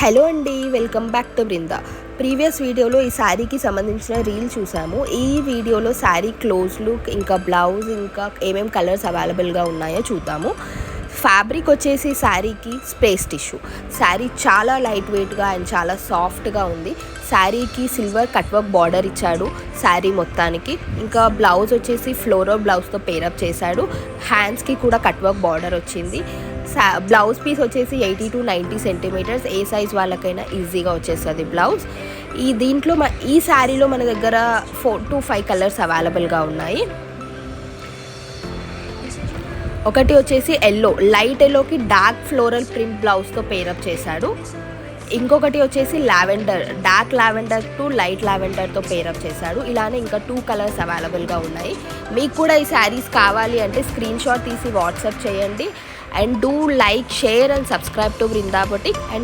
Hello అండి, welcome back to Brinda. Previous వీడియోలో ఈ శారీకి సంబంధించిన రీల్ చూసాము. ఈ వీడియోలో శారీ క్లోజ్ లుక్, ఇంకా బ్లౌజ్, ఇంకా ఏమేమి కలర్స్ అవైలబుల్గా ఉన్నాయో చూద్దాము. ఫ్యాబ్రిక్ వచ్చేసి శారీకి స్పేస్ టిష్యూ. శారీ చాలా లైట్ వెయిట్గా అండ్ చాలా సాఫ్ట్గా ఉంది. శారీకి సిల్వర్ కట్ వర్క్ బార్డర్ ఇచ్చాడు శారీ మొత్తానికి. ఇంకా బ్లౌజ్ వచ్చేసి ఫ్లోరల్ బ్లౌజ్తో పేరప్ చేశాడు. హ్యాండ్స్కి కూడా కట్ వర్క్ బార్డర్ వచ్చింది. బ్లౌజ్ పీస్ వచ్చేసి 80 to 90 సెంటీమీటర్స్. ఏ సైజ్ వాళ్ళకైనా ఈజీగా వచ్చేస్తుంది బ్లౌజ్. దీంట్లో ఈ శారీలో మన దగ్గర 4 to 5 కలర్స్ అవైలబుల్గా ఉన్నాయి. ఒకటి వచ్చేసి ఎల్లో, లైట్ ఎల్లోకి డార్క్ ఫ్లోరల్ ప్రింట్ బ్లౌజ్తో పేరప్ చేశాడు. ఇంకొకటి వచ్చేసి lavender, dark lavender to light లావెండర్తో పేరప్ చేశాడు. ఇలానే ఇంకా 2 కలర్స్ అవైలబుల్గా ఉన్నాయి. మీకు కూడా ఈ శారీస్ కావాలి అంటే స్క్రీన్ షాట్ తీసి వాట్సాప్ చేయండి. And do like, share and subscribe to Brinda boutique. And